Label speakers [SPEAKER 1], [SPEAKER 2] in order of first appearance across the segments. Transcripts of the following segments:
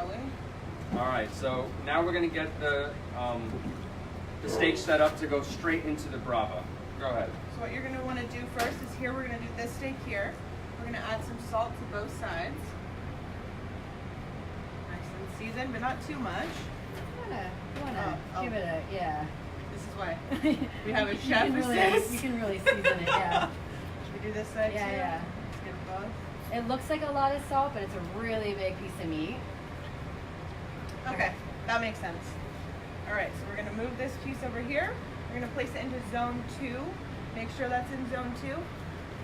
[SPEAKER 1] All right, so now we're gonna get the steak set up to go straight into the Brava. Go ahead.
[SPEAKER 2] So what you're gonna wanna do first is here, we're gonna do this steak here. We're gonna add some salt to both sides. Nice and seasoned, but not too much.
[SPEAKER 3] You wanna give it a, yeah.
[SPEAKER 2] This is why we have a chef
[SPEAKER 3] you can really season it, yeah.
[SPEAKER 2] Should we do this side too?
[SPEAKER 3] Yeah.
[SPEAKER 2] Let's get both.
[SPEAKER 3] It looks like a lot of salt, but it's a really big piece of meat.
[SPEAKER 2] Okay, that makes sense. All right, so we're gonna move this piece over here. We're gonna place it into zone 2. Make sure that's in zone 2.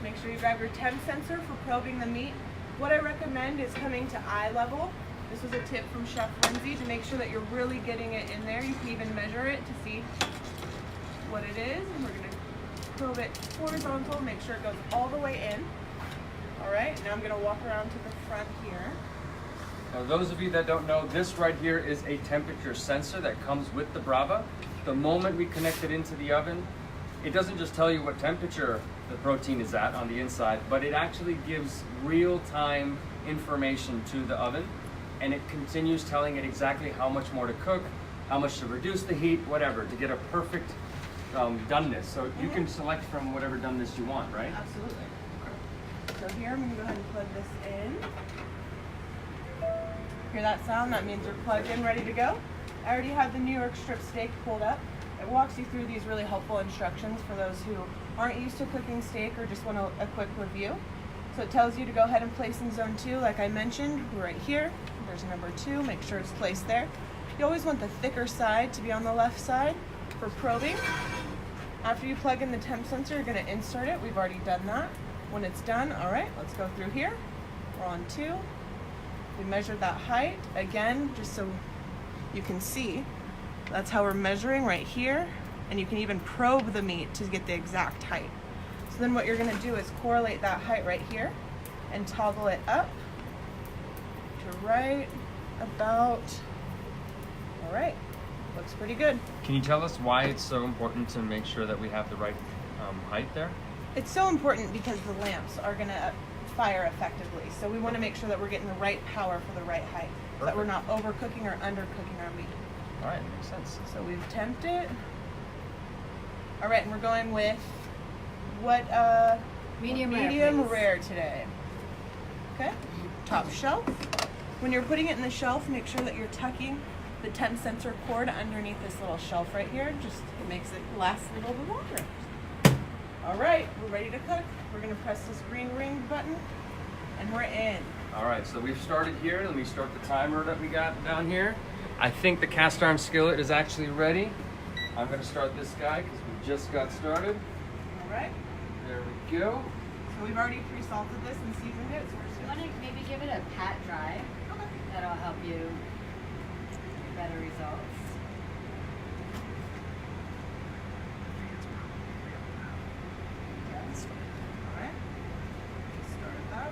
[SPEAKER 2] Make sure you grab your temp sensor for probing the meat. What I recommend is coming to eye level. This was a tip from Chef Lindsay to make sure that you're really getting it in there. You can even measure it to see what it is. And we're gonna probe it horizontal, make sure it goes all the way in. All right, now I'm gonna walk around to the front here.
[SPEAKER 1] Now, those of you that don't know, this right here is a temperature sensor that comes with the Brava. The moment we connect it into the oven, it doesn't just tell you what temperature the protein is at on the inside, but it actually gives real-time information to the oven, and it continues telling it exactly how much more to cook, how much to reduce the heat, whatever, to get a perfect doneness. So you can select from whatever doneness you want, right?
[SPEAKER 2] Absolutely. So here, I'm gonna go ahead and plug this in. Hear that sound? That means we're plugged in, ready to go. I already have the New York strip steak pulled up. It walks you through these really helpful instructions for those who aren't used to cooking steak or just want a quick review. So it tells you to go ahead and place in zone 2, like I mentioned, right here. There's number 2, make sure it's placed there. You always want the thicker side to be on the left side for probing. After you plug in the temp sensor, you're gonna insert it. We've already done that. When it's done, all right, let's go through here. We're on 2. We measured that height, again, just so you can see. That's how we're measuring right here. And you can even probe the meat to get the exact height. So then what you're gonna do is correlate that height right here and toggle it up to right about, all right, looks pretty good.
[SPEAKER 1] Can you tell us why it's so important to make sure that we have the right height there?
[SPEAKER 2] It's so important because the lamps are gonna fire effectively. So we wanna make sure that we're getting the right power for the right height. So that we're not overcooking or undercooking our meat.
[SPEAKER 1] All right, makes sense.
[SPEAKER 2] So we've temped it. All right, and we're going with what?
[SPEAKER 3] Medium
[SPEAKER 2] rare today. Okay, top shelf. When you're putting it in the shelf, make sure that you're tucking the temp sensor cord underneath this little shelf right here. Just it makes it last a little bit longer. All right, we're ready to cook. We're gonna press this green ring button, and we're in.
[SPEAKER 1] All right, so we've started here. Let me start the timer that we got down here. I think the cast iron skillet is actually ready. I'm gonna start this guy because we just got started.
[SPEAKER 2] All right.
[SPEAKER 1] There we go.
[SPEAKER 2] So we've already pre-salted this and seasoned it, so we're just
[SPEAKER 3] You want to maybe give it a pat dry.
[SPEAKER 2] Okay.
[SPEAKER 3] That'll help you get better results.
[SPEAKER 2] All right. Start that.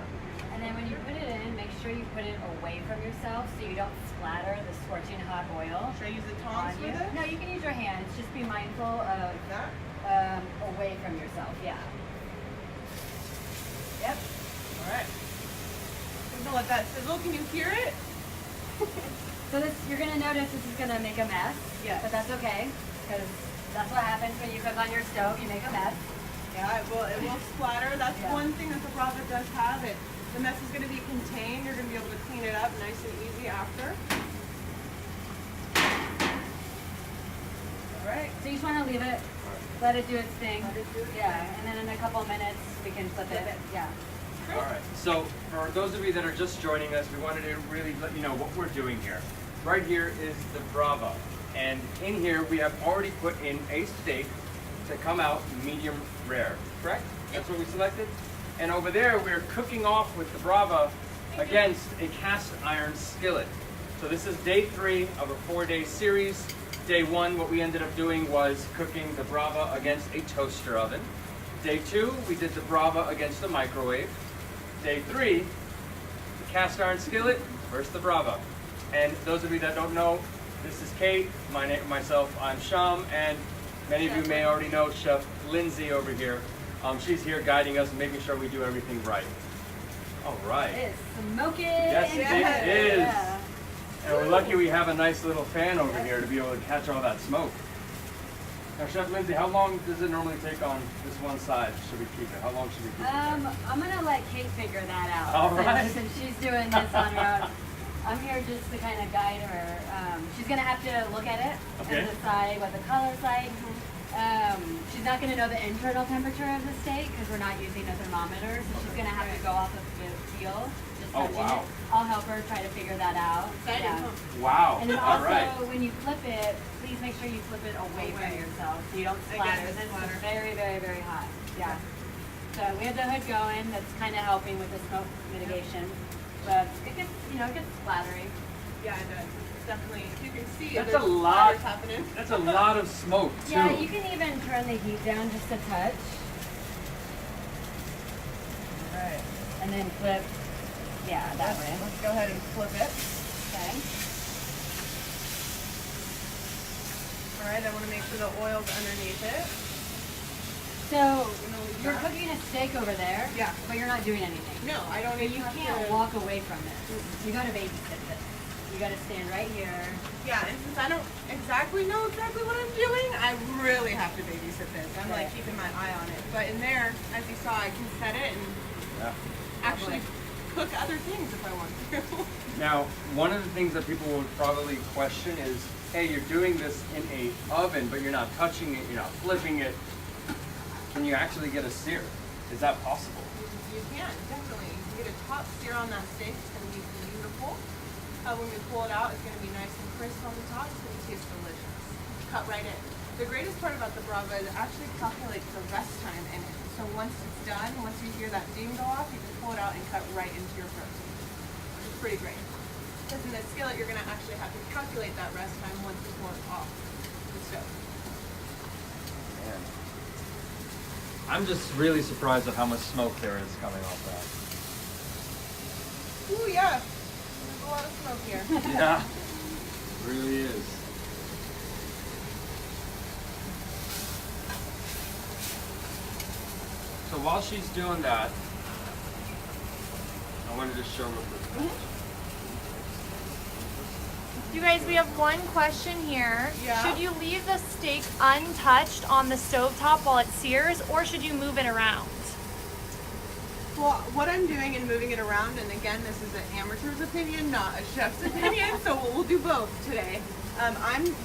[SPEAKER 3] And then when you put it in, make sure you put it away from yourself so you don't splatter the scorching hot oil
[SPEAKER 2] Should I use the
[SPEAKER 3] on
[SPEAKER 2] tongs for
[SPEAKER 3] you.
[SPEAKER 2] this?
[SPEAKER 3] No, you can use your hands. Just be mindful of
[SPEAKER 2] Like that?
[SPEAKER 3] away from yourself. Yeah. Yep.
[SPEAKER 2] All right. We're gonna let that sizzle. Can you hear it?
[SPEAKER 3] So this, you're gonna notice this is gonna make a mess.
[SPEAKER 2] Yes.
[SPEAKER 3] But that's okay, because that's what happens when you cook on your stove. You make a mess.
[SPEAKER 2] Yeah, it will splatter. That's
[SPEAKER 3] Yeah.
[SPEAKER 2] one thing that the Brava does have. The mess is gonna be contained. You're gonna be able to clean it up nice and easy after. All right.
[SPEAKER 3] So you just want to leave it, let it do its thing.
[SPEAKER 2] Let it do its
[SPEAKER 3] Yeah,
[SPEAKER 2] thing.
[SPEAKER 3] and then in a couple of minutes we can flip it. Yeah.
[SPEAKER 1] All right, so for those of you that are just joining us, we wanted to really let you know what we're doing here. Right here is the Brava, and in here we have already put in a steak to come out medium rare, correct? That's what we selected? And over there we're cooking off with the Brava against a cast iron skillet. So this is day 3 of a 4-day series. Day 1, what we ended up doing was cooking the Brava against a toaster oven. Day 2, we did the Brava against the microwave. Day 3, the cast iron skillet versus the Brava. And those of you that don't know, this is Kate, myself, I'm Sham, and many of you may already know Chef Lindsay over here. She's here guiding us and making sure we do everything right. All right.
[SPEAKER 3] It is smoking.
[SPEAKER 1] Yes, it is.
[SPEAKER 3] Yeah.
[SPEAKER 1] We're lucky we have a nice little fan over here to be able to catch all that smoke. Now, Chef Lindsay, how long does it normally take on this one side? Should we keep it? How long should we keep it?
[SPEAKER 3] I'm gonna let Kate figure that out.
[SPEAKER 1] All right.
[SPEAKER 3] Since she's doing this on her own. I'm here just to kind of guide her. She's gonna have to look at it and decide what the color's like. She's not gonna know the internal temperature of the steak because we're not using a thermometer, so she's gonna have to go off of the feel. Just touching it. I'll help her try to figure that out. Yeah.
[SPEAKER 1] Wow.
[SPEAKER 3] And then also, when you flip it, please make sure you flip it away from yourself so you don't splatter. This is very, very, very hot. Yeah. So we have the hood going. That's kind of helping with the smoke mitigation. But it gets, it gets splattery.
[SPEAKER 2] Yeah, it does. It's definitely, you can see
[SPEAKER 1] that's
[SPEAKER 2] there's
[SPEAKER 1] a lot
[SPEAKER 2] happening.
[SPEAKER 1] That's a lot of smoke too.
[SPEAKER 3] Yeah, you can even turn the heat down just a touch.
[SPEAKER 2] Alright.
[SPEAKER 3] And then flip, yeah, that way.
[SPEAKER 2] Let's go ahead and flip it.
[SPEAKER 3] Okay.
[SPEAKER 2] Alright, I want to make sure the oil's underneath it.
[SPEAKER 3] So, you're cooking a steak over there,
[SPEAKER 2] Yeah.
[SPEAKER 3] but you're not doing anything.
[SPEAKER 2] No, I don't
[SPEAKER 3] So
[SPEAKER 2] even
[SPEAKER 3] you
[SPEAKER 2] have
[SPEAKER 3] can't
[SPEAKER 2] to...
[SPEAKER 3] walk away from it. You gotta babysit this. You gotta stand right here.
[SPEAKER 2] Yeah, and since I don't exactly know exactly what I'm doing, I really have to babysit this. I'm like keeping my eye on it. But in there, as you saw, I can set it and actually cook other things if I want to.
[SPEAKER 1] Now, one of the things that people would probably question is, hey, you're doing this in a oven, but you're not touching it, you're not flipping it. Can you actually get a sear? Is that possible?
[SPEAKER 2] You can, definitely. You get a top sear on that steak. It's going to be beautiful. When we pull it out, it's going to be nice and crisp on the top. It's going to taste delicious. Cut right in. The greatest part about the Brava is it actually calculates the rest time in it. So once it's done, once you hear that ding go off, you can pull it out and cut right into your protein. Which is pretty great. Because in the skillet, you're going to actually have to calculate that rest time once you pull it off the stove.
[SPEAKER 1] Man. I'm just really surprised at how much smoke there is coming off that.
[SPEAKER 2] Ooh, yeah. There's a lot of smoke here.
[SPEAKER 1] Yeah, it really is. So while she's doing that, I wanted to show real quick.
[SPEAKER 4] You guys, we have one question here.
[SPEAKER 2] Yeah.
[SPEAKER 4] Should you leave the steak untouched on the stovetop while it sears, or should you move it around?
[SPEAKER 2] Well, what I'm doing and moving it around, and again, this is an amateur's opinion, not a chef's opinion, so we'll do both today.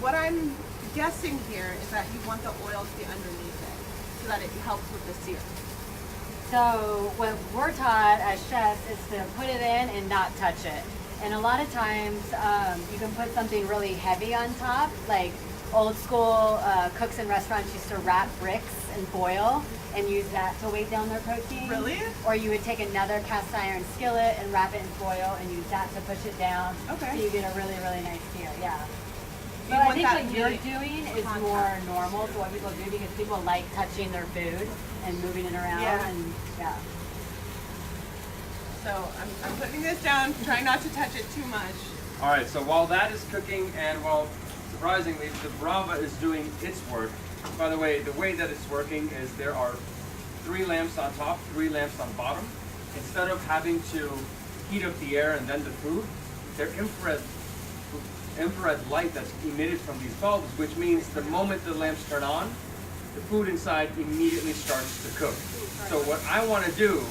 [SPEAKER 2] What I'm guessing here is that you want the oil to be underneath it, so that it helps with the sear.
[SPEAKER 3] So what we're taught as chefs is to put it in and not touch it. And a lot of times you can put something really heavy on top, like old school cooks in restaurants used to wrap bricks in foil and use that to weight down their protein.
[SPEAKER 2] Really?
[SPEAKER 3] Or you would take another cast iron skillet and wrap it in foil and use that to push it down.
[SPEAKER 2] Okay.
[SPEAKER 3] So you get a really, really nice sear, yeah.
[SPEAKER 2] You
[SPEAKER 3] But I
[SPEAKER 2] want
[SPEAKER 3] think
[SPEAKER 2] that
[SPEAKER 3] what you're
[SPEAKER 2] meat
[SPEAKER 3] doing is
[SPEAKER 2] contact.
[SPEAKER 3] more normal to what people do because people like touching their food and moving it around and yeah.
[SPEAKER 2] So I'm putting this down, trying not to touch it too much.
[SPEAKER 1] All right, so while that is cooking and while surprisingly the Brava is doing its work, by the way that it's working is there are 3 lamps on top, 3 lamps on bottom. Instead of having to heat up the air and then the food, they're infrared light that's emitted from these bulbs, which means the moment the lamps turn on, the food inside immediately starts to cook. So what I want to do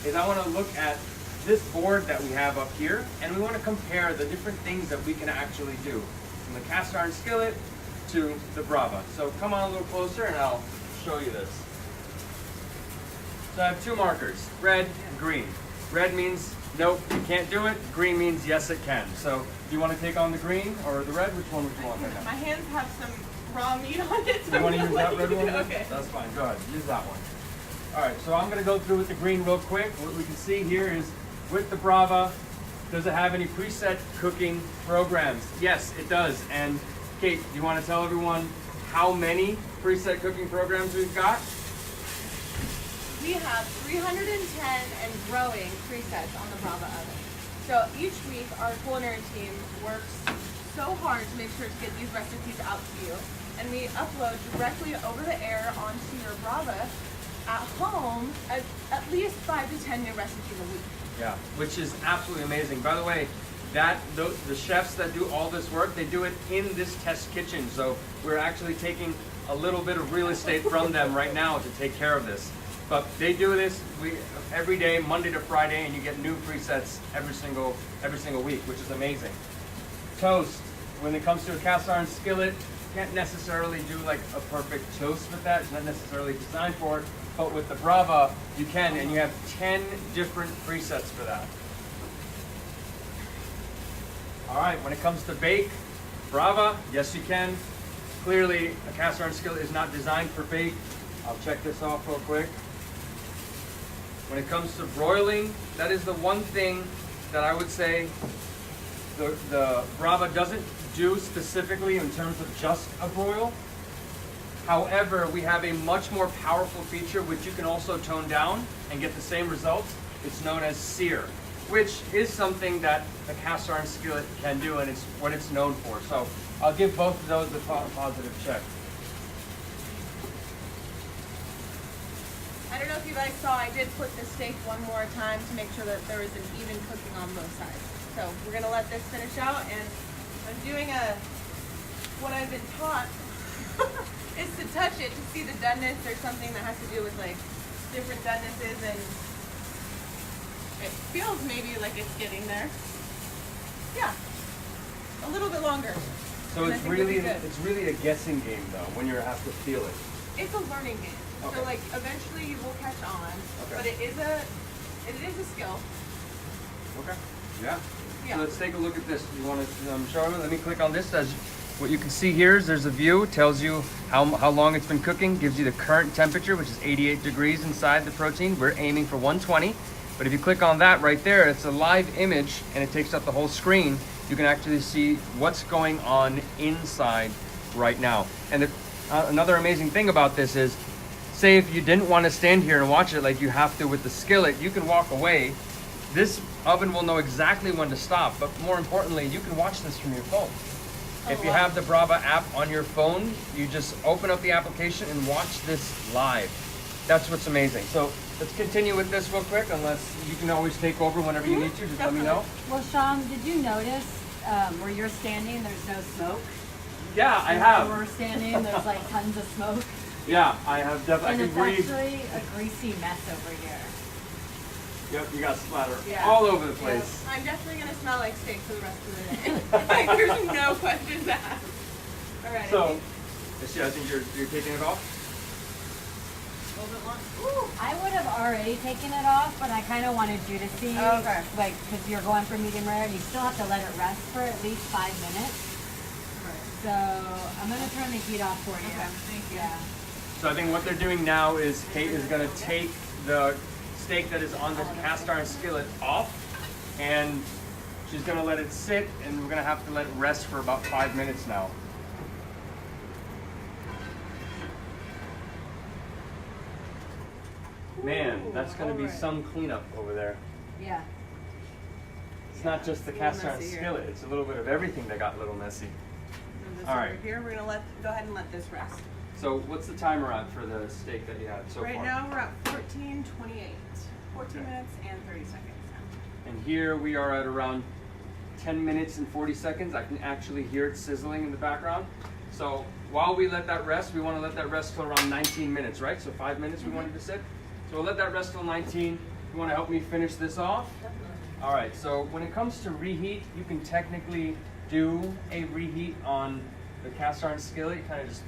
[SPEAKER 1] is I want to look at this board that we have up here, and we want to compare the different things that we can actually do, from the cast iron skillet to the Brava. So come on a little closer and I'll show you this. So I have 2 markers, red and green. Red means nope, you can't do it. Green means yes, it can. So do you want to take on the green or the red? Which one would you want right now?
[SPEAKER 2] My hands have some raw meat on it, so
[SPEAKER 1] You want to
[SPEAKER 2] I'm
[SPEAKER 1] use
[SPEAKER 2] gonna
[SPEAKER 1] that
[SPEAKER 2] let
[SPEAKER 1] red
[SPEAKER 2] you
[SPEAKER 1] one?
[SPEAKER 2] do-
[SPEAKER 1] then?
[SPEAKER 2] Okay.
[SPEAKER 1] That's fine. Go ahead. Use that one. All right. So I'm going to go through with the green real quick. What we can see here is with the Brava, does it have any preset cooking programs? Yes, it does. And Kate, do you want to tell everyone how many preset cooking programs we've got?
[SPEAKER 2] We have 310 and growing presets on the Brava oven. So each week our culinary team works so hard to make sure to get these recipes out to you. And we upload directly over the air onto your Brava at home at least 5 to 10 new recipes a week.
[SPEAKER 1] Yeah, which is absolutely amazing. By the way, the chefs that do all this work, they do it in this test kitchen. So we're actually taking a little bit of real estate from them right now to take care of this. But they do this every day, Monday to Friday, and you get new presets every single week, which is amazing. Toast. When it comes to a cast iron skillet, you can't necessarily do like a perfect toast with that. It's not necessarily designed for it. But with the Brava, you can, and you have 10 different presets for that. All right, when it comes to bake, Brava, yes you can. Clearly, a cast iron skillet is not designed for bake. I'll check this off real quick. When it comes to broiling, that is the one thing that I would say the Brava doesn't do specifically in terms of just a broil. However, we have a much more powerful feature which you can also tone down and get the same results. It's known as sear, which is something that the cast iron skillet can do, and it's what it's known for. So I'll give both of those a positive check.
[SPEAKER 2] I don't know if you guys saw, I did flip the steak one more time to make sure that there was an even cooking on both sides. So we're gonna let this finish out, and I'm doing what I've been taught is to touch it to see the doneness. There's something that has to do with like different donenesses, and it feels maybe like it's getting there. Yeah, a little bit longer.
[SPEAKER 1] So
[SPEAKER 2] And I
[SPEAKER 1] it's
[SPEAKER 2] think it'll be
[SPEAKER 1] really
[SPEAKER 2] good.
[SPEAKER 1] a guessing game though when you have to feel it.
[SPEAKER 2] It's a learning game.
[SPEAKER 1] Okay.
[SPEAKER 2] So like eventually you will catch on,
[SPEAKER 1] Okay.
[SPEAKER 2] but it is a skill.
[SPEAKER 1] Okay. Yeah.
[SPEAKER 2] Yeah.
[SPEAKER 1] So let's take a look at this. You want to show me? Let me click on this. As what you can see here is there's a view. It tells you how long it's been cooking. Gives you the current temperature, which is 88 degrees inside the protein. We're aiming for 120. But if you click on that right there, it's a live image and it takes up the whole screen. You can actually see what's going on inside right now. And another amazing thing about this is, say if you didn't want to stand here and watch it like you have to with the skillet, you can walk away. This oven will know exactly when to stop, but more importantly, you can watch this from your phone. If you have the Brava app on your phone, you just open up the application and watch this live. That's what's amazing. So let's continue with this real quick, unless you can always take over whenever you need to, just let me know.
[SPEAKER 3] Well, Sean, did you notice where you're standing, there's no smoke?
[SPEAKER 1] Yeah, I
[SPEAKER 3] Where
[SPEAKER 1] have.
[SPEAKER 3] we're standing, there's like tons of smoke.
[SPEAKER 1] Yeah, I have definitely, I
[SPEAKER 3] And
[SPEAKER 1] can
[SPEAKER 3] it's
[SPEAKER 1] breathe.
[SPEAKER 3] actually a greasy mess over here.
[SPEAKER 1] Yep, you got splatter
[SPEAKER 2] Yeah.
[SPEAKER 1] all over the place.
[SPEAKER 2] I'm definitely gonna smell like steak for the rest of the day. Like, there's no questions asked. All right.
[SPEAKER 1] So, I think you're taking it off?
[SPEAKER 2] A little bit long.
[SPEAKER 3] Ooh, I would have already taken it off, but I kind of wanted you to see,
[SPEAKER 2] Okay.
[SPEAKER 3] like, because you're going for medium rare, and you still have to let it rest for at least 5 minutes. So I'm gonna turn the heat off for you.
[SPEAKER 2] Okay, thank you.
[SPEAKER 3] Yeah.
[SPEAKER 1] So I think what they're doing now is Kate is going to take the steak that is on this cast iron skillet off, and she's going to let it sit, and we're going to have to let it rest for about 5 minutes now. Man, that's going to be
[SPEAKER 2] alright.
[SPEAKER 1] some cleanup over there.
[SPEAKER 3] Yeah.
[SPEAKER 1] It's not just the
[SPEAKER 2] it's a little
[SPEAKER 1] cast iron
[SPEAKER 2] messy here.
[SPEAKER 1] skillet, it's a little bit of everything that got a little messy.
[SPEAKER 2] Move this
[SPEAKER 1] All
[SPEAKER 2] over
[SPEAKER 1] right.
[SPEAKER 2] here. We're gonna go ahead and let this rest.
[SPEAKER 1] So what's the timer on for the steak that you had so
[SPEAKER 2] Right
[SPEAKER 1] far?
[SPEAKER 2] now we're at 14:28. 14 minutes and 30 seconds now.
[SPEAKER 1] And here we are at around 10 minutes and 40 seconds. I can actually hear it sizzling in the background. So while we let that rest, we want to let that rest till around 19 minutes, right? So 5 minutes we wanted to sit. So we'll let that rest till 19. You want to help me finish this off? All right, so when it comes to reheat, you can technically do a reheat on the cast iron skillet. You kind of just,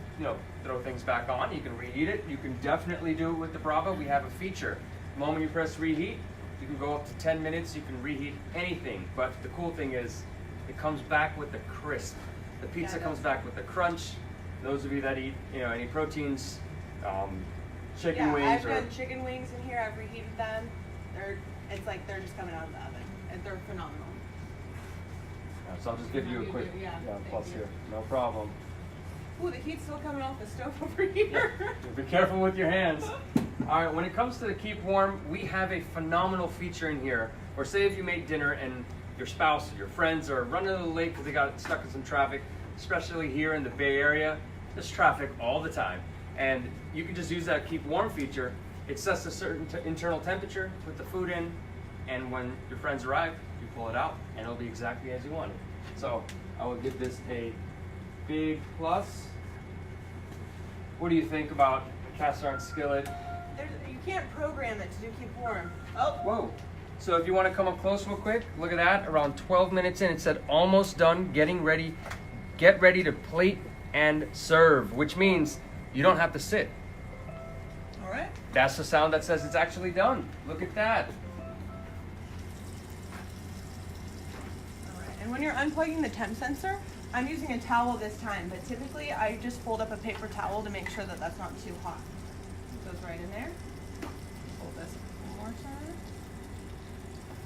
[SPEAKER 1] throw things back on. You can reheat it. You can definitely do it with the Brava. We have a feature. The moment you press reheat, you can go up to 10 minutes. You can reheat anything. But the cool thing is, it comes back with the crisp. The pizza comes back with the crunch. Those of you that eat, any proteins, chicken wings,
[SPEAKER 2] I've done chicken wings in here. I've reheated them. It's like they're just coming out of the oven, and they're phenomenal.
[SPEAKER 1] so I'll just give you a quick
[SPEAKER 3] Thank
[SPEAKER 1] plus
[SPEAKER 3] you.
[SPEAKER 1] here. No problem.
[SPEAKER 2] Ooh, the heat's still coming off the stove over here.
[SPEAKER 1] Be careful with your hands. All right, when it comes to the keep warm, we have a phenomenal feature in here. Or say if you make dinner and your spouse or your friends are running a little late because they got stuck in some traffic, especially here in the Bay Area, there's traffic all the time. And you can just use that keep warm feature. It sets a certain internal temperature, put the food in, and when your friends arrive, you pull it out, and it'll be exactly as you want it. So I will give this a big plus. What do you think about the cast iron skillet?
[SPEAKER 2] You can't program it to keep warm. Oh,
[SPEAKER 1] Whoa. So if you want to come up close real quick, look at that. Around 12 minutes in, it said almost done, getting ready. Get ready to plate and serve, which means you don't have to sit.
[SPEAKER 2] all right.
[SPEAKER 1] That's the sound that says it's actually done. Look at that.
[SPEAKER 2] All right. And when you're unplugging the temp sensor, I'm using a towel this time, but typically I just fold up a paper towel to make sure that that's not too hot. It goes right in there. Hold this one more time.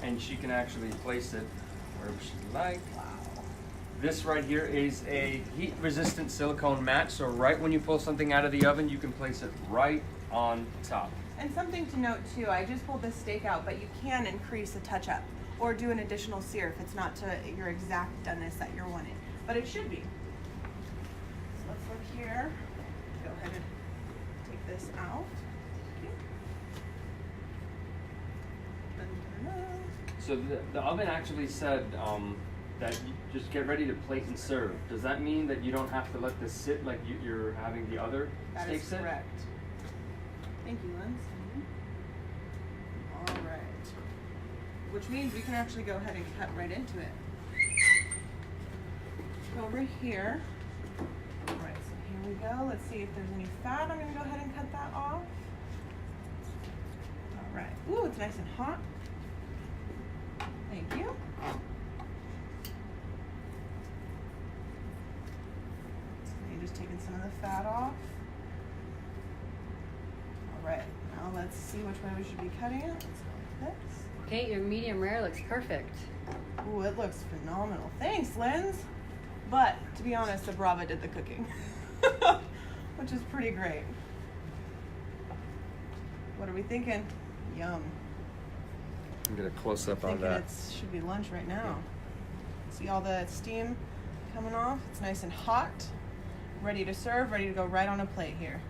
[SPEAKER 1] And she can actually place it wherever she'd like.
[SPEAKER 2] Wow.
[SPEAKER 1] This right here is a heat-resistant silicone mat, so right when you pull something out of the oven, you can place it right on top.
[SPEAKER 2] And something to note too, I just pulled this steak out, but you can increase a touch up or do an additional sear if it's not to your exact doneness that you're wanting. But it should be. So let's look here. Go ahead and take this out. Okay. Dun-dun-dun.
[SPEAKER 1] So the oven actually said that you just get ready to plate and serve. Does that mean that you don't have to let this sit like you're having the other
[SPEAKER 2] That
[SPEAKER 1] steak
[SPEAKER 2] is
[SPEAKER 1] sit?
[SPEAKER 2] correct. Thank you, Lynn. All right. Which means we can actually go ahead and cut right into it. Go over here. All right, so here we go. Let's see if there's any fat. I'm gonna go ahead and cut that off. All right. Ooh, it's nice and hot. Thank you. You're just taking some of the fat off. All right, now let's see which way we should be cutting it. Let's go like this.
[SPEAKER 3] Okay, your medium rare looks perfect.
[SPEAKER 2] Ooh, it looks phenomenal. Thanks, Linz. But to be honest, the Brava did the cooking, which is pretty great. What are we thinking? Yum.
[SPEAKER 1] I'm gonna close up on
[SPEAKER 2] Thinking
[SPEAKER 1] that.
[SPEAKER 2] it should be lunch right now. See all the steam coming off? It's nice and hot, ready to serve, ready to go right on a plate here.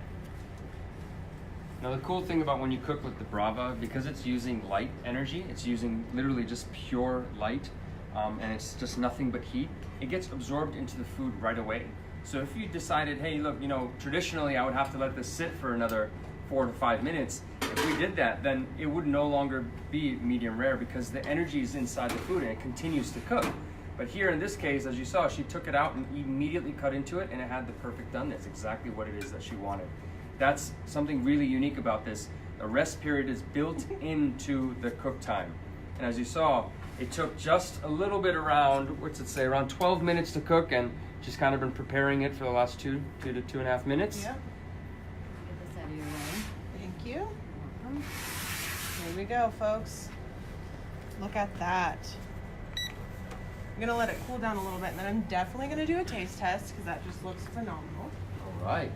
[SPEAKER 1] Now the cool thing about when you cook with the Brava, because it's using light energy, it's using literally just pure light, and it's just nothing but heat, it gets absorbed into the food right away. So if you decided, hey, look, you know, traditionally I would have to let this sit for another 4 to 5 minutes. If we did that, then it would no longer be medium rare because the energy is inside the food and it continues to cook. But here in this case, as you saw, she took it out and immediately cut into it and it had the perfect doneness, exactly what it is that she wanted. That's something really unique about this. The rest period is built into the cook time. And as you saw, it took just a little bit around, what's it say, around 12 minutes to cook, and she's kind of been preparing it for the last 2 to 2.5 minutes.
[SPEAKER 2] Yep.
[SPEAKER 3] Get this out of your way.
[SPEAKER 2] Thank you. Here we go, folks. Look at that. I'm gonna let it cool down a little bit, and then I'm definitely gonna do a taste test because that just looks phenomenal.
[SPEAKER 1] All right.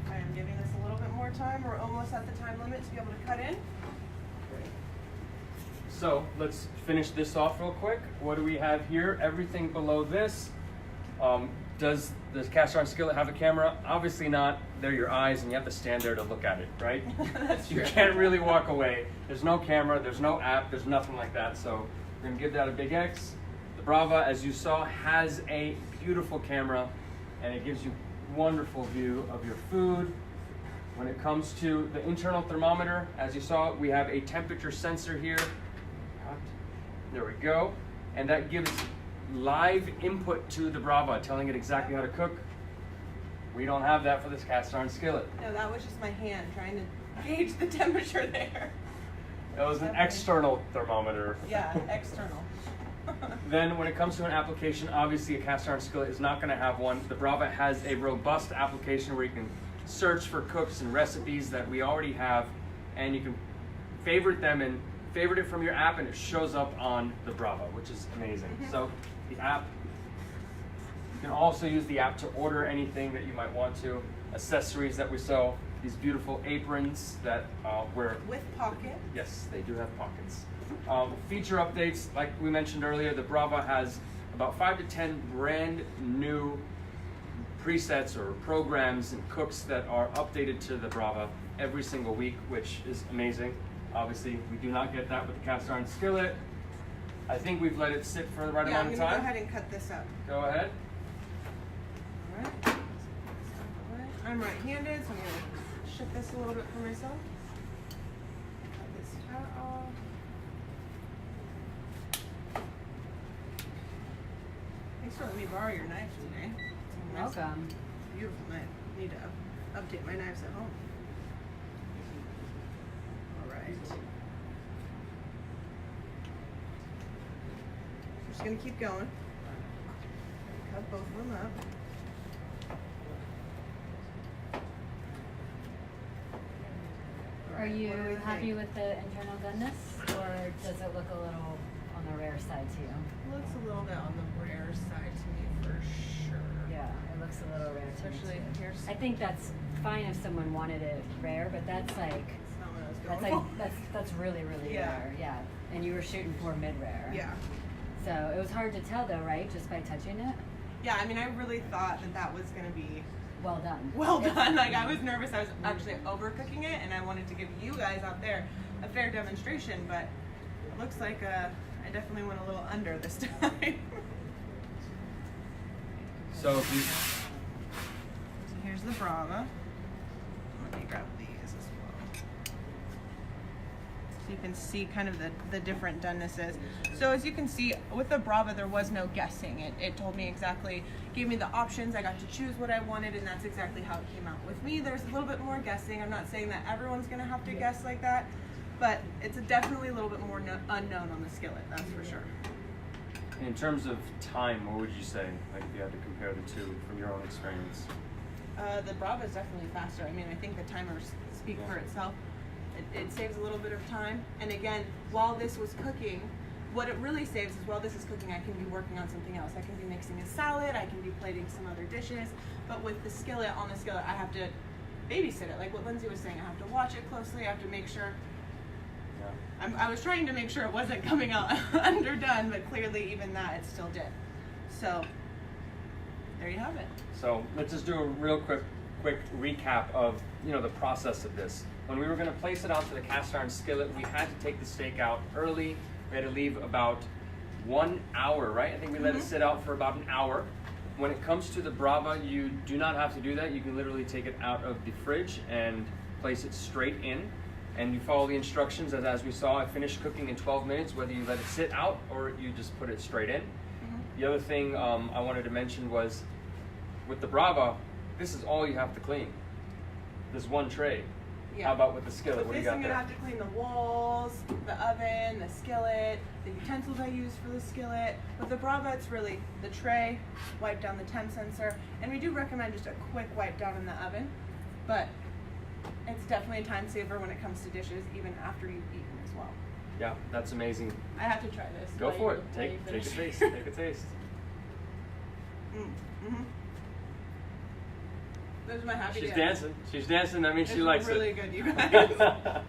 [SPEAKER 2] I am giving this a little bit more time. We're almost at the time limit to be able to cut in.
[SPEAKER 1] So let's finish this off real quick. What do we have here? Everything below this. Does the cast iron skillet have a camera? Obviously not. They're your eyes and you have to stand there to look at it, right?
[SPEAKER 2] That's
[SPEAKER 1] You
[SPEAKER 2] true.
[SPEAKER 1] can't really walk away. There's no camera, there's no app, there's nothing like that. So we're gonna give that a big X. The Brava, as you saw, has a beautiful camera and it gives you wonderful view of your food. When it comes to the internal thermometer, as you saw, we have a temperature sensor here. There we go. And that gives live input to the Brava, telling it exactly how to cook. We don't have that for this cast iron skillet.
[SPEAKER 2] No, that was just my hand trying to gauge the temperature there.
[SPEAKER 1] That was an external thermometer.
[SPEAKER 2] Yeah, external.
[SPEAKER 1] Then when it comes to an application, obviously a cast iron skillet is not gonna have one. The Brava has a robust application where you can search for cooks and recipes that we already have, and you can favorite them and favorite it from your app and it shows up on the Brava, which is amazing. So the app, you can also use the app to order anything that you might want to. Accessories that we sell, these beautiful aprons that we're
[SPEAKER 2] With pocket.
[SPEAKER 1] yes, they do have pockets. Feature updates, like we mentioned earlier, the Brava has about 5 to 10 brand new presets or programs and cooks that are updated to the Brava every single week, which is amazing. Obviously, we do not get that with the cast iron skillet. I think we've let it sit for the right
[SPEAKER 2] Yeah, I'm
[SPEAKER 1] amount of
[SPEAKER 2] gonna
[SPEAKER 1] time.
[SPEAKER 2] go ahead and cut this up.
[SPEAKER 1] Go ahead.
[SPEAKER 2] All right. I'm right-handed, so I'm gonna shift this a little bit for myself. Cut this tat off. Thanks for letting me borrow your knife today. It's a nice,
[SPEAKER 3] Welcome.
[SPEAKER 2] beautiful knife. Need to update my knives at home. All right. Just gonna keep going. Cut both of them up.
[SPEAKER 3] Are you
[SPEAKER 2] What do we
[SPEAKER 3] happy
[SPEAKER 2] think?
[SPEAKER 3] with the internal doneness, or does it look a little on the rare side to you?
[SPEAKER 2] Looks a little bit on the rare side to me for sure.
[SPEAKER 3] Yeah, it looks a little rare to me
[SPEAKER 2] Especially
[SPEAKER 3] too.
[SPEAKER 2] here's.
[SPEAKER 3] I think that's fine if someone wanted it rare, but that's like
[SPEAKER 2] It's not what I was
[SPEAKER 3] that's
[SPEAKER 2] going
[SPEAKER 3] like
[SPEAKER 2] for.
[SPEAKER 3] that's really
[SPEAKER 2] Yeah.
[SPEAKER 3] rare. Yeah, and you were shooting for mid rare.
[SPEAKER 2] Yeah.
[SPEAKER 3] So it was hard to tell though, right? Just by touching it.
[SPEAKER 2] Yeah, I mean, I really thought that that was gonna be
[SPEAKER 3] Well done.
[SPEAKER 2] well done. Like, I was nervous. I was actually overcooking it, and I wanted to give you guys out there a fair demonstration, but it looks like I definitely went a little under this time.
[SPEAKER 1] So if you,
[SPEAKER 2] So here's the Brava. Let me grab these as well. So you can see kind of the different donenesses. So as you can see, with the Brava, there was no guessing. It told me exactly, gave me the options. I got to choose what I wanted, and that's exactly how it came out. With me, there's a little bit more guessing. I'm not saying that everyone's gonna have to guess like that, but it's definitely a little bit more unknown on the skillet, that's for sure.
[SPEAKER 1] in terms of time, what would you say? Like if you had to compare the two from your own experience.
[SPEAKER 2] The Brava is definitely faster. I mean, I think the timers speak for itself. It saves a little bit of time. And again, while this was cooking, what it really saves is while this is cooking, I can be working on something else. I can be mixing a salad, I can be plating some other dishes. But with the skillet, on the skillet, I have to babysit it. Like what Lindsay was saying, I have to watch it closely. I have to make sure.
[SPEAKER 1] Yeah.
[SPEAKER 2] I was trying to make sure it wasn't coming out underdone, but clearly even that it still did. So there you have it.
[SPEAKER 1] So let's just do a real quick recap of the process of this. When we were going to place it onto the cast iron skillet, we had to take the steak out early. We had to leave about 1 hour, right? I think we let it sit out for about an hour. When it comes to the Brava, you do not have to do that. You can literally take it out of the fridge and place it straight in. And you follow the instructions as we saw. It finished cooking in 12 minutes, whether you let it sit out or you just put it straight in. The other thing I wanted to mention was with the Brava, this is all you have to clean. This one tray.
[SPEAKER 2] Yeah.
[SPEAKER 1] How about with the skillet?
[SPEAKER 2] With
[SPEAKER 1] What do you
[SPEAKER 2] this,
[SPEAKER 1] got
[SPEAKER 2] I'm
[SPEAKER 1] there?
[SPEAKER 2] gonna have to clean the walls, the oven, the skillet, the utensils I use for the skillet. With the Brava, it's really the tray, wipe down the temp sensor, and we do recommend just a quick wipe down in the oven, but it's definitely a time saver when it comes to dishes, even after you've eaten as well.
[SPEAKER 1] Yeah, that's amazing.
[SPEAKER 2] I have to try this.
[SPEAKER 1] Go
[SPEAKER 2] while
[SPEAKER 1] for
[SPEAKER 2] you-
[SPEAKER 1] it.
[SPEAKER 2] while you
[SPEAKER 1] Take a
[SPEAKER 2] finish.
[SPEAKER 1] taste. Take a taste.
[SPEAKER 2] Those are my happy
[SPEAKER 1] She's
[SPEAKER 2] days.
[SPEAKER 1] dancing. She's dancing. That means
[SPEAKER 2] It's
[SPEAKER 1] she likes
[SPEAKER 2] really
[SPEAKER 1] it.
[SPEAKER 2] good, you guys.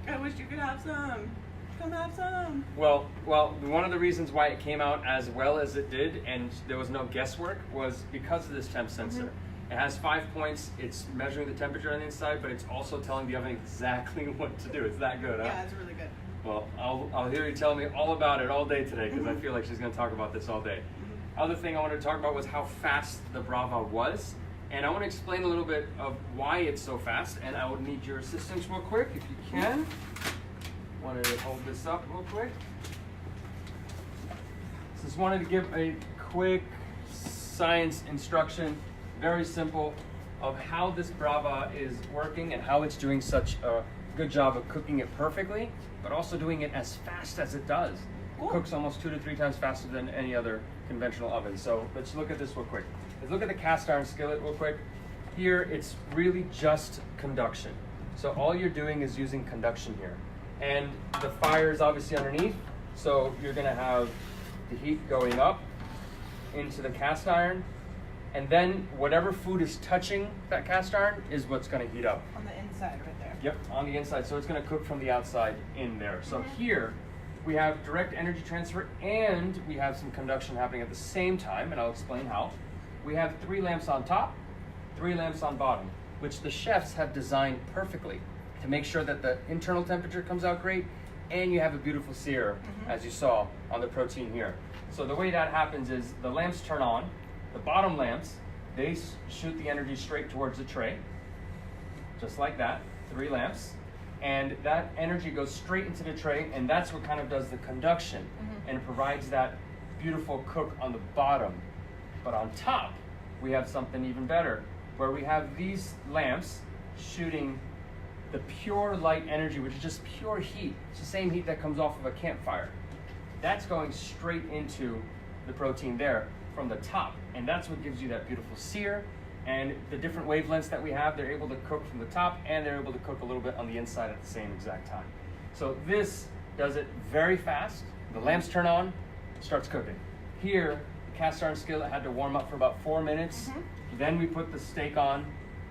[SPEAKER 2] I wish you could have some. Come have some.
[SPEAKER 1] Well, one of the reasons why it came out as well as it did, and there was no guesswork, was because of this temp sensor. It has 5 points. It's measuring the temperature on the inside, but it's also telling the oven exactly what to do. It's that good, huh?
[SPEAKER 2] Yeah, it's really good.
[SPEAKER 1] Well, I'll hear you telling me all about it all day today because I feel like she's going to talk about this all day. Other thing I wanted to talk about was how fast the Brava was. And I want to explain a little bit of why it's so fast. And I would need your assistance real quick if you can. Wanted to hold this up real quick. Just wanted to give a quick science instruction, very simple, of how this Brava is working and how it's doing such a good job of cooking it perfectly, but also doing it as fast as it does. It cooks almost 2 to 3 times faster than any other conventional oven. So let's look at this real quick. Let's look at the cast iron skillet real quick. Here, it's really just conduction. So all you're doing is using conduction here. And the fire is obviously underneath, so you're gonna have the heat going up into the cast iron, and then whatever food is touching that cast iron is what's gonna heat up.
[SPEAKER 2] On the inside right there.
[SPEAKER 1] Yep, on the inside, so it's gonna cook from the outside in there. So here, we have direct energy transfer and we have some conduction happening at the same time, and I'll explain how. We have 3 lamps on top, 3 lamps on bottom, which the chefs have designed perfectly to make sure that the internal temperature comes out great and you have a beautiful sear, as you saw on the protein here. So the way that happens is the lamps turn on, the bottom lamps, they shoot the energy straight towards the tray, just like that, 3 lamps. And that energy goes straight into the tray, and that's what kind of does the conduction and provides that beautiful cook on the bottom. But on top, we have something even better, where we have these lamps shooting the pure light energy, which is just pure heat. It's the same heat that comes off of a campfire. That's going straight into the protein there from the top, and that's what gives you that beautiful sear. And the different wavelengths that we have, they're able to cook from the top, and they're able to cook a little bit on the inside at the same exact time. So this does it very fast. The lamps turn on, starts cooking. Here, the cast iron skillet had to warm up for about 4 minutes. Then we put the steak on,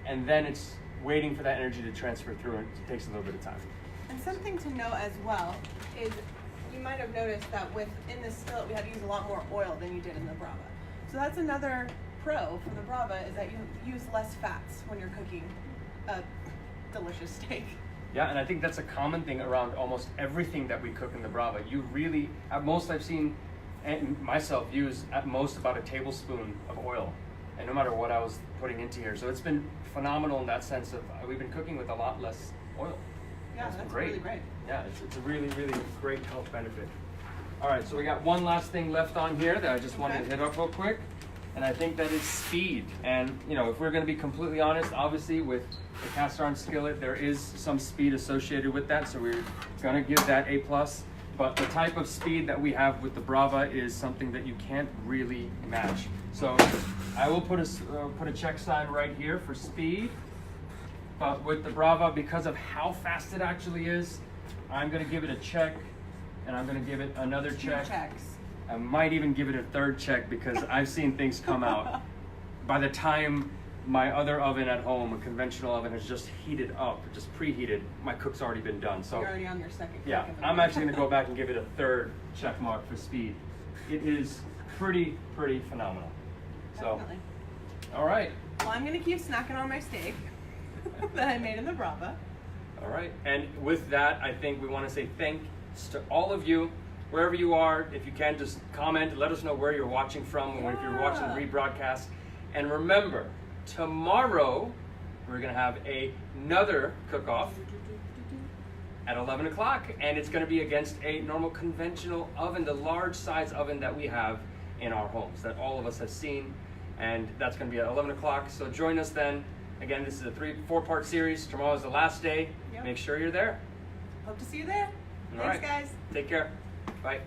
[SPEAKER 1] and then it's waiting for that energy to transfer through, and it takes a little bit of time.
[SPEAKER 2] And something to know as well is you might have noticed that in this skillet we had to use a lot more oil than you did in the Brava. So that's another pro for the Brava, is that you use less fats when you're cooking a delicious steak.
[SPEAKER 1] Yeah, and I think that's a common thing around almost everything that we cook in the Brava. You really, at most I've seen, and myself use at most about a tablespoon of oil, and no matter what I was putting into here. So it's been phenomenal in that sense of we've been cooking with a lot less oil.
[SPEAKER 2] Yeah,
[SPEAKER 1] It's
[SPEAKER 2] that's
[SPEAKER 1] great.
[SPEAKER 2] really great.
[SPEAKER 1] Yeah, it's a really, really great health benefit. All right, so we got one last thing left on here that I just wanted to hit up real quick, and I think that is speed. And you know, if we're going to be completely honest, obviously with the cast iron skillet, there is some speed associated with that, so we're going to give that A+. But the type of speed that we have with the Brava is something that you can't really match. So I will put a check sign right here for speed. But with the Brava, because of how fast it actually is, I'm going to give it a check, and I'm going to give it another check.
[SPEAKER 2] 2 checks.
[SPEAKER 1] I might even give it a 3rd check, because I've seen things come out. By the time my other oven at home, a conventional oven, has just heated up, just preheated, my cook's already been done. So
[SPEAKER 2] You're already on your 2nd.
[SPEAKER 1] yeah, I'm actually going to go back and give it a 3rd check mark for speed. It is pretty phenomenal. So,
[SPEAKER 2] Definitely.
[SPEAKER 1] all right.
[SPEAKER 2] Well, I'm going to keep snacking on my steak that I made in the Brava.
[SPEAKER 1] All right, and with that, I think we want to say thanks to all of you, wherever you are. If you can, just comment, let us know where you're watching from, or if you're watching the rebroadcast. And remember, tomorrow we're going to have another cook-off at 11 o'clock, and it's going to be against a normal conventional oven, the large size oven that we have in our homes that all of us have seen, and that's going to be at 11 o'clock. So join us then. Again, this is a 4-part series. Tomorrow is the last day.
[SPEAKER 2] Yep.
[SPEAKER 1] Make sure you're there.
[SPEAKER 2] Hope to see you there.
[SPEAKER 1] All
[SPEAKER 2] Thanks,
[SPEAKER 1] right.
[SPEAKER 2] guys.
[SPEAKER 1] Take care. Bye.